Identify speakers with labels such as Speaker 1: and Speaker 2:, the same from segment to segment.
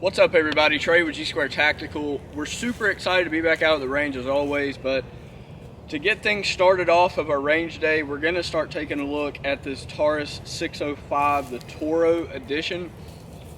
Speaker 1: What's up, everybody? Trey with G Square Tactical. We're super excited to be back out at the range as always, but to get things started off of our range day, we're going to start taking a look at this Taurus 605, the T.O.R.O edition.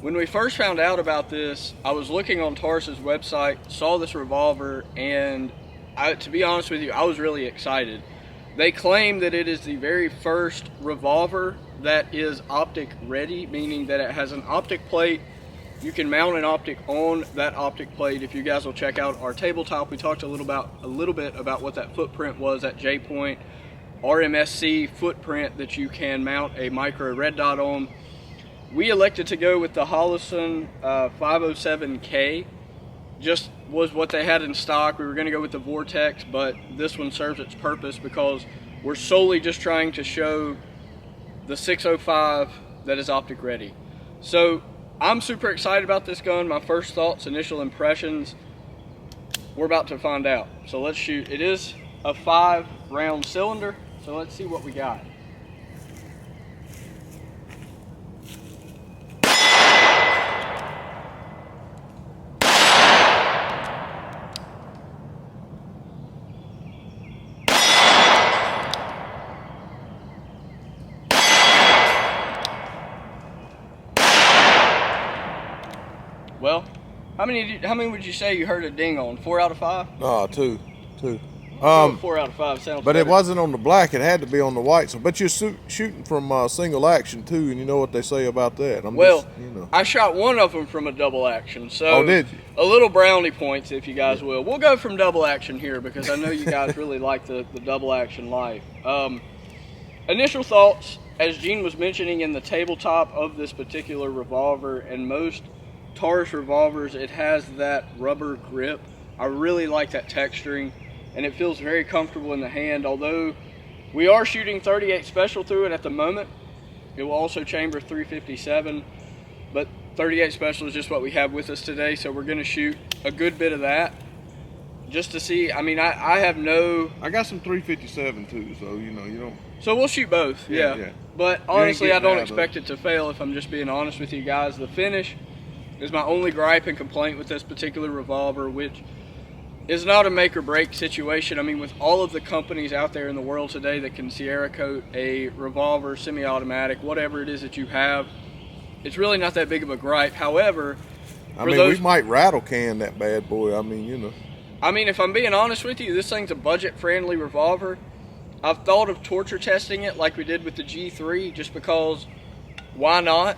Speaker 1: When we first found out about this, I was looking on Taurus's website, saw this revolver, and to be honest with you, I was really excited. They claim that it is the very first revolver that is optic ready, meaning that it has an optic plate. You can mount an optic on that optic plate. If you guys will check out our tabletop, we talked a little bit about what that footprint was, that J-point RMSC footprint that you can mount a micro red dot on. We elected to go with the Holosun 507K. Just was what they had in stock. We were going to go with the Vortex, but this one serves its purpose because we're solely just trying to show the 605 that is optic ready. So I'm super excited about this gun. My first thoughts, initial impressions, we're about to find out. So let's shoot. It is a 5-round cylinder, so let's see what we got. Well, how many would you say you heard a ding on? 4 out of 5?
Speaker 2: No, two.
Speaker 1: 4 out of 5 sounds
Speaker 2: but
Speaker 1: better.
Speaker 2: it wasn't on the black, it had to be on the white. So, but you're shooting from single action too, and you know what they say about that.
Speaker 1: I shot one of them from a double action, so
Speaker 2: oh, did you?
Speaker 1: A little brownie points, if you guys will. We'll go from double action here because I know you guys really like the double action life. Initial thoughts, as Gene was mentioning, in the tabletop of this particular revolver, and most Taurus revolvers, it has that rubber grip. I really like that texturing, and it feels very comfortable in the hand. Although we are shooting 38 special through it at the moment, it will also chamber 357, but 38 special is just what we have with us today, so we're going to shoot a good bit of that just to see. I mean, I
Speaker 2: got some 357 too, so you don't.
Speaker 1: So we'll shoot both, yeah. But honestly, I don't expect it to fail, if I'm just being honest with you guys. The finish is my only gripe and complaint with this particular revolver, which is not a make or break situation. I mean, with all of the companies out there in the world today that can Sierra coat a revolver, semi-automatic, whatever it is that you have, it's really not that big of a gripe. However,
Speaker 2: we might rattle can that bad boy. I mean,
Speaker 1: if I'm being honest with you, this thing's a budget-friendly revolver. I've thought of torture testing it like we did with the G3, just because, why not?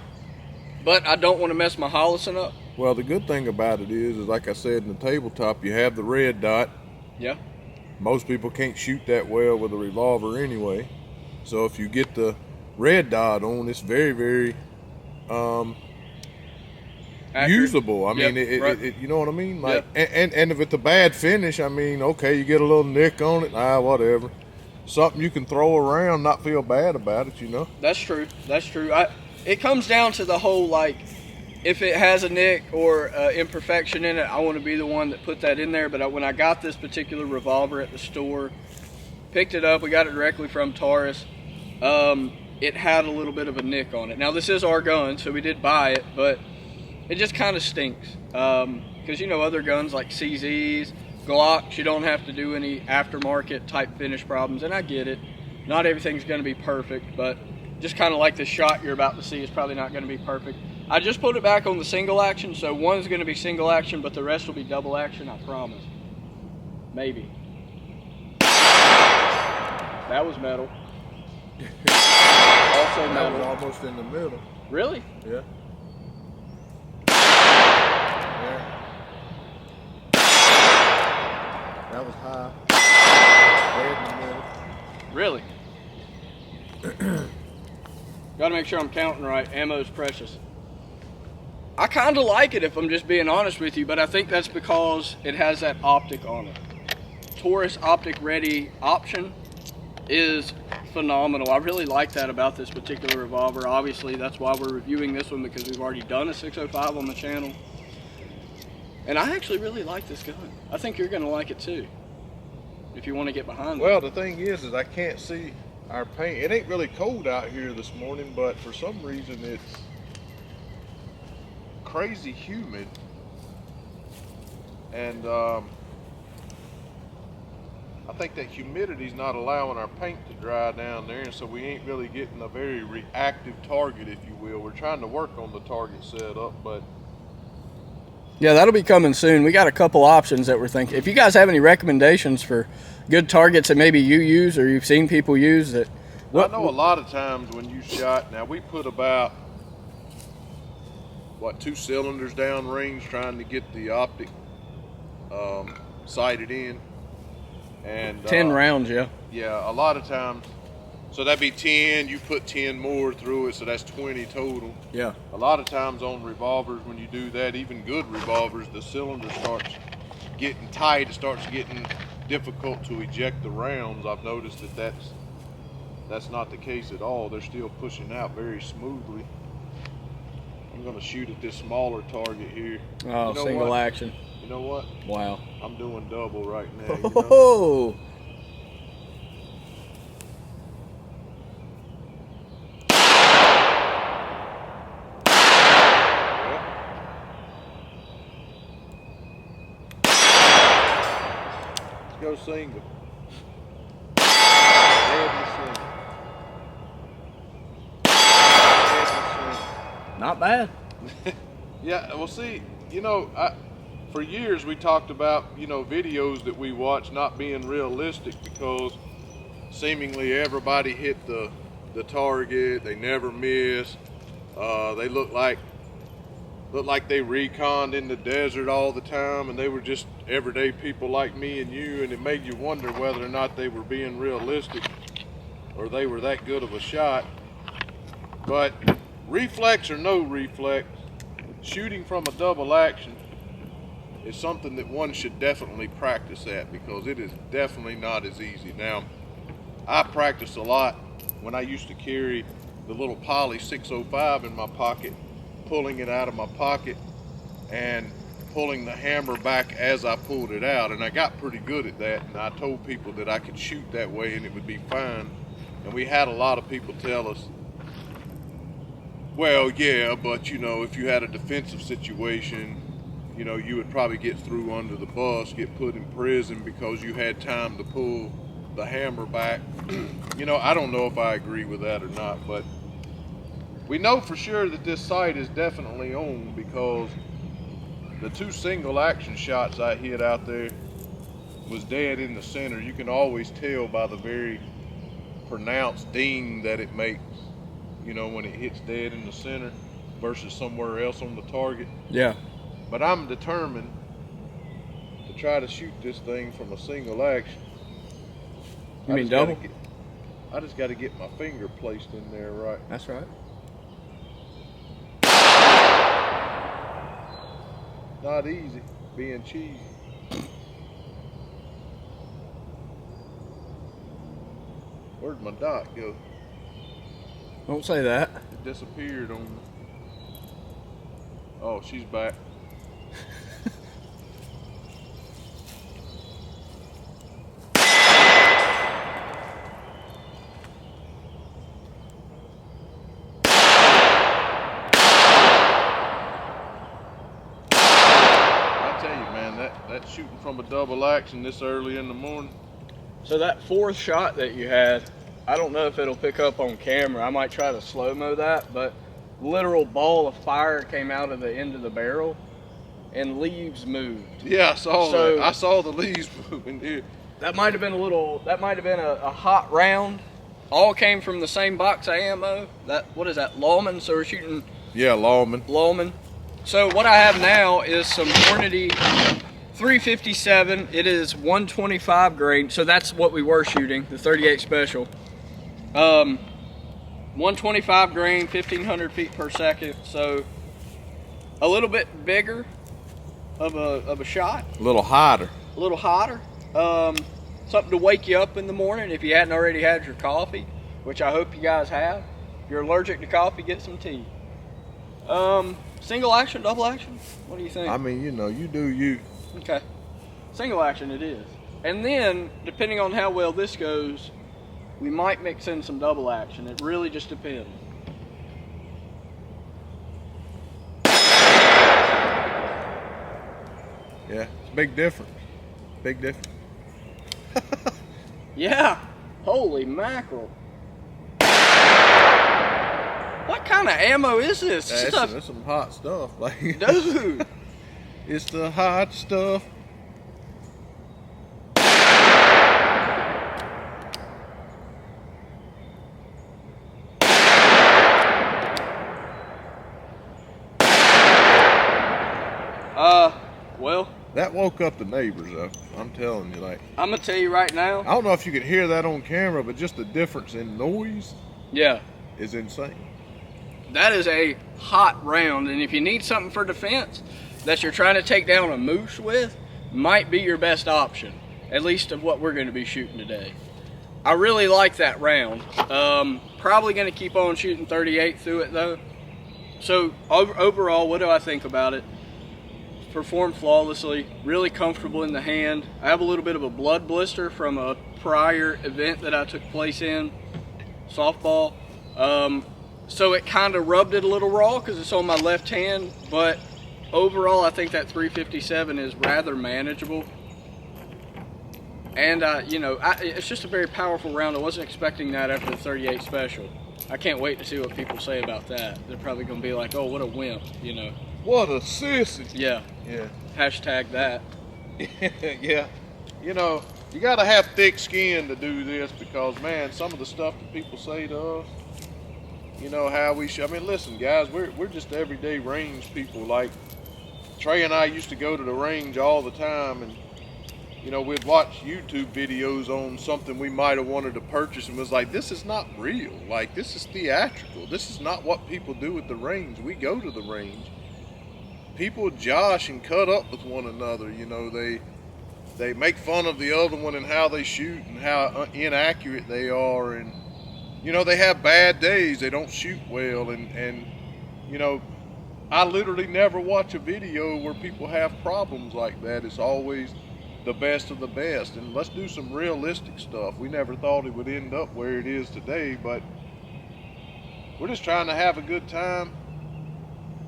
Speaker 1: But I don't want to mess my Holosun up.
Speaker 2: Well, the good thing about it is like I said, in the tabletop, you have the red dot.
Speaker 1: Yeah.
Speaker 2: Most people can't shoot that well with a revolver anyway. So if you get the red dot on, it's very, very usable. I mean, it you know what I mean? Like, and if it's a bad finish, I mean, okay, you get a little nick on it, whatever. Something you can throw around, not feel bad about it,
Speaker 1: That's true. It comes down to the whole, like, if it has a nick or imperfection in it, I want to be the one that put that in there. But when I got this particular revolver at the store, picked it up, we got it directly from Taurus, it had a little bit of a nick on it. Now, this is our gun, so we did buy it, but it just kind of stinks. Because, other guns like CZs, Glocks, you don't have to do any aftermarket type finish problems, and I get it. Not everything's going to be perfect, but just kind of like the shot you're about to see is probably not going to be perfect. I just put it back on the single action, so one is going to be single action, but the rest will be double action, I promise. Maybe. That was metal. Also metal.
Speaker 2: That was almost in the middle.
Speaker 1: Really?
Speaker 2: Yeah. That was high. Red in the middle.
Speaker 1: Really? Got to make sure I'm counting right. Ammo's precious. I kind of like it, if I'm just being honest with you, but I think that's because it has that optic on it. Taurus optic ready option is phenomenal. I really like that about this particular revolver. Obviously, that's why we're reviewing this one, because we've already done a 605 on the channel. And I actually really like this gun. I think you're going to like it too, if you want to get behind it.
Speaker 2: Well, the thing is I can't see our paint. It ain't really cold out here this morning, but for some reason it's crazy humid, and I think that humidity's not allowing our paint to dry down there, and so we ain't really getting a very reactive target, if you will. We're trying to work on the target setup, but
Speaker 1: yeah, that'll be coming soon. We got a couple options that we're thinking. If you guys have any recommendations for good targets that maybe you use or you've seen people use that.
Speaker 2: I know a lot of times when you shot, now we put about, 2 cylinders down range trying to get the optic sighted in. And
Speaker 1: 10 rounds, yeah.
Speaker 2: Yeah, a lot of times. So that'd be 10, you put 10 more through it, so that's 20 total.
Speaker 1: Yeah.
Speaker 2: A lot of times on revolvers, when you do that, even good revolvers, the cylinder starts getting tight, it starts getting difficult to eject the rounds. I've noticed that that's not the case at all. They're still pushing out very smoothly. I'm gonna shoot at this smaller target here.
Speaker 1: Oh, you know single what? Action.
Speaker 2: You know what?
Speaker 1: Wow.
Speaker 2: I'm doing double right now. You know?
Speaker 1: Oh.
Speaker 2: Let's go single. Deadly single.
Speaker 1: Not bad.
Speaker 2: Yeah, well, see, you know, for years we talked about, you know, videos that we watch not being realistic because seemingly everybody hit the target, they never miss. They look like they reconned in the desert all the time, and they were just everyday people like me and you, and it made you wonder whether or not they were being realistic or they were that good of a shot. But reflex or no reflex, shooting from a double action is something that one should definitely practice at, because it is definitely not as easy. Now, I practiced a lot when I used to carry the little Poly 605 in my pocket, pulling it out of my pocket and pulling the hammer back as I pulled it out, and I got pretty good at that, and I told people that I could shoot that way and it would be fine. And we had a lot of people tell us, well, yeah, but you know, if you had a defensive situation, you know, you would probably get through under the bus, get put in prison because you had time to pull the hammer back. You know, I don't know if I agree with that or not, but we know for sure that this sight is definitely on, because the 2 single action shots I hit out there was dead in the center. You can always tell by the very pronounced ding that it makes, you know, when it hits dead in the center versus somewhere else on the target.
Speaker 1: Yeah.
Speaker 2: But I'm determined to try to shoot this thing from a single action.
Speaker 1: You mean double?
Speaker 2: I just got to get my finger placed in there right.
Speaker 1: That's right.
Speaker 2: Not easy being cheesy. Where'd my dot go?
Speaker 1: Don't say that.
Speaker 2: It disappeared on me. Oh, she's back. That shooting from a double action this early in the morning.
Speaker 1: So that 4th shot that you had, I don't know if it'll pick up on camera. I might try to slow-mo that, but literal ball of fire came out of the end of the barrel and leaves moved.
Speaker 2: Yeah, I saw that. I saw the leaves moving here.
Speaker 1: That might have been a hot round. All came from the same box of ammo. What is that, Lawman? So we're shooting...
Speaker 2: Yeah, Lawman.
Speaker 1: So what I have now is some Hornady 357. It is 125 grain, so that's what we were shooting, the 38 special. 125 grain, 1500 feet per second, so a little bit bigger of a shot.
Speaker 2: A little hotter.
Speaker 1: Something to wake you up in the morning if you hadn't already had your coffee, which I hope you guys have. If you're allergic to coffee, get some tea. Single action, double action? What do you think?
Speaker 2: I mean, you know, you do you.
Speaker 1: Okay. Single action it is. And then, depending on how well this goes, we might mix in some double action. It really just depends.
Speaker 2: Yeah, it's a big difference. Big difference.
Speaker 1: Yeah. Holy mackerel. What kind of ammo is this?
Speaker 2: That's some hot stuff. Like,
Speaker 1: dude.
Speaker 2: It's the hot stuff.
Speaker 1: Well,
Speaker 2: that woke up the neighbors though. I'm telling you, like,
Speaker 1: I'm gonna tell you right now.
Speaker 2: I don't know if you can hear that on camera, but just the difference in noise,
Speaker 1: yeah,
Speaker 2: is insane.
Speaker 1: That is a hot round, and if you need something for defense that you're trying to take down a moose with, might be your best option, at least of what we're going to be shooting today. I really like that round. Probably going to keep on shooting 38 through it though. So overall, what do I think about it? Performed flawlessly, really comfortable in the hand. I have a little bit of a blood blister from a prior event that I took place in, softball. So it kind of rubbed it a little raw because it's on my left hand, but overall I think that 357 is rather manageable. And it's just a very powerful round. I wasn't expecting that after the 38 special. I can't wait to see what people say about that. They're probably going to be like, oh, what a wimp, you know.
Speaker 2: What a sissy.
Speaker 1: Yeah.
Speaker 2: Yeah.
Speaker 1: Hashtag that.
Speaker 2: Yeah. You know, you got to have thick skin to do this because, man, some of the stuff that people say to us, you know, how we should. I mean, listen, guys, we're just everyday range people. Like, Trey and I used to go to the range all the time, and, you know, we'd watch YouTube videos on something we might have wanted to purchase and was like, this is not real. Like, this is theatrical. This is not what people do at the range. We go to the range. People josh and cut up with one another. You know, they make fun of the other one and how they shoot and how inaccurate they are. And, you know, they have bad days. They don't shoot well. And you know, I literally never watch a video where people have problems like that. It's always the best of the best. And let's do some realistic stuff. We never thought it would end up where it is today, but we're just trying to have a good time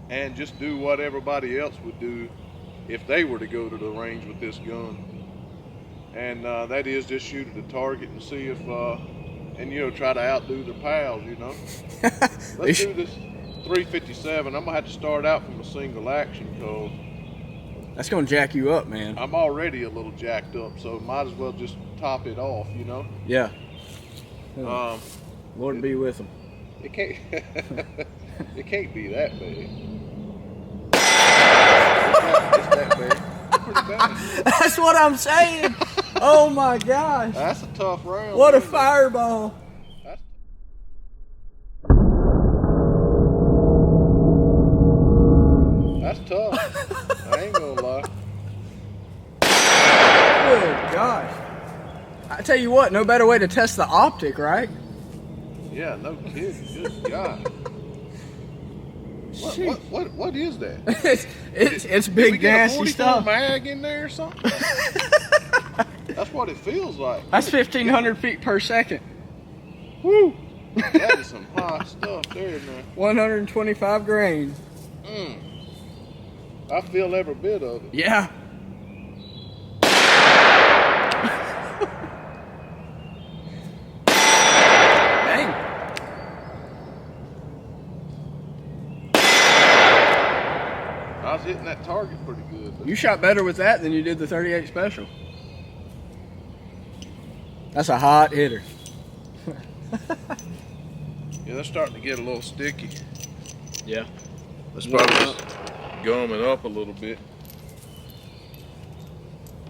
Speaker 2: and just do what everybody else would do if they were to go to the range with this gun. And that is just shoot at the target and see if, and you know, try to outdo their pals, you know. Let's do this 357. I'm gonna have to start out from a single action because
Speaker 1: that's gonna jack you up, man.
Speaker 2: I'm already a little jacked up, so might as well just top it off, you know.
Speaker 1: Yeah. Lord be with them.
Speaker 2: It can't. It can't be that bad. It's that bad. It's pretty bad.
Speaker 1: That's what I'm saying. Oh my gosh.
Speaker 2: That's a tough round.
Speaker 1: What a fireball.
Speaker 2: That's tough. I ain't gonna lie.
Speaker 1: Good gosh. I tell you what, no better way to test the optic, right?
Speaker 2: Yeah, no kidding. Good God. What is that?
Speaker 1: it's big nasty stuff.
Speaker 2: Mag in there or something? That's what it feels like.
Speaker 1: That's 1,500 feet per second.
Speaker 2: Woo! That is some hot stuff there, man.
Speaker 1: 125 grains.
Speaker 2: I feel every bit of it.
Speaker 1: Yeah. Dang.
Speaker 2: I was hitting that target pretty good.
Speaker 1: You shot better with that than you did the 38 special. That's a hot hitter.
Speaker 2: Yeah, they're starting to get a little sticky.
Speaker 1: Yeah.
Speaker 2: Let's probably just gum it up a little bit.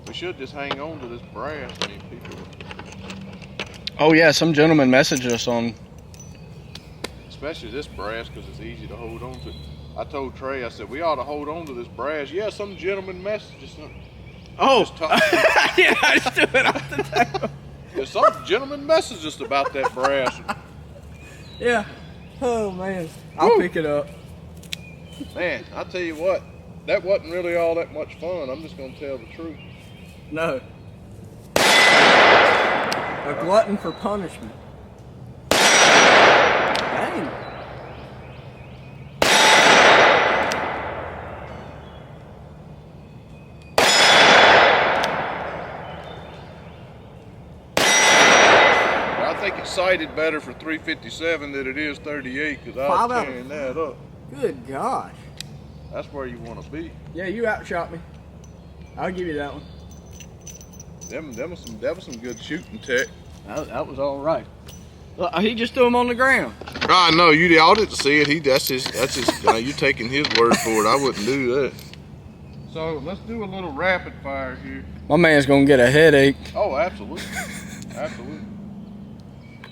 Speaker 2: We should just hang on to this brass. I mean, people.
Speaker 1: Oh yeah, some gentleman messaged us on.
Speaker 2: Especially this brass because it's easy to hold on to. I told Trey, I said, we ought to hold on to this brass. Yeah, some gentleman messaged us.
Speaker 1: Oh, yeah, I just threw it off the table.
Speaker 2: Yeah, some gentleman messaged us about that brass.
Speaker 1: Yeah. Oh man, I'll pick it up.
Speaker 2: Man, I tell you what, that wasn't really all that much fun. I'm just gonna tell the truth.
Speaker 1: No. A glutton for punishment. Dang.
Speaker 2: think it's sighted better for 357 than it is 38 because I was tearing that up.
Speaker 3: Good gosh.
Speaker 2: That's where you want to be.
Speaker 1: Yeah, you outshot me. I'll give you that one.
Speaker 2: That was some good shooting tech.
Speaker 1: That was all right. Look, he just threw him on the ground.
Speaker 2: I know y'all didn't see it. That's his. You taking his word for it. I wouldn't do that. So let's do a little rapid fire here.
Speaker 1: My man's gonna get a headache.
Speaker 2: Oh, absolutely, absolutely.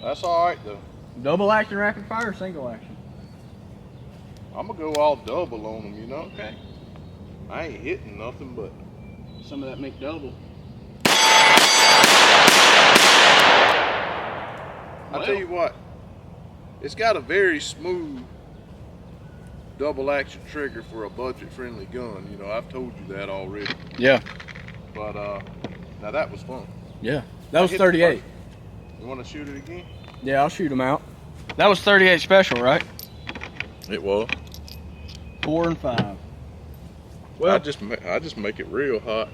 Speaker 2: That's all right though.
Speaker 1: Double action rapid fire or single action?
Speaker 2: I'm gonna go all double on them. You know.
Speaker 1: Okay.
Speaker 2: I ain't hitting nothing but
Speaker 1: some of that McDouble.
Speaker 2: I'll tell you what, it's got a very smooth double action trigger for a budget friendly gun. You know, I've told you that already.
Speaker 1: Yeah.
Speaker 2: But now that was fun.
Speaker 1: Yeah. That was 38.
Speaker 2: You want to shoot it again?
Speaker 1: Yeah, I'll shoot him out. That was 38 special, right?
Speaker 2: It was.
Speaker 1: 4 and 5.
Speaker 2: Well, I just make it real hot.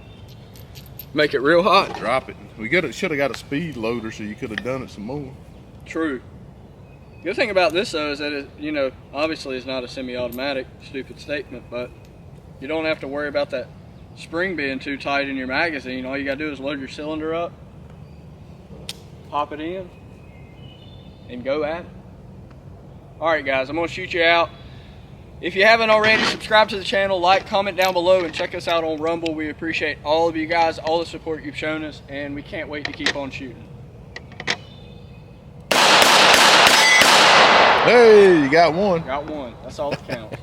Speaker 1: Make it real hot.
Speaker 2: Drop it. Should have got a speed loader so you could have done it some more.
Speaker 1: True. Good thing about this though is that it, you know, obviously it's not a semi-automatic, stupid statement, but you don't have to worry about that spring being too tight in your magazine. All you gotta do is load your cylinder up, pop it in, and go at it. Alright guys, I'm gonna shoot you out. If you haven't already, subscribe to the channel, like, comment down below, and check us out on Rumble. We appreciate all of you guys, all the support you've shown us, and we can't wait to keep on shooting.
Speaker 2: Hey, you got one.
Speaker 1: Got one. That's all that counts.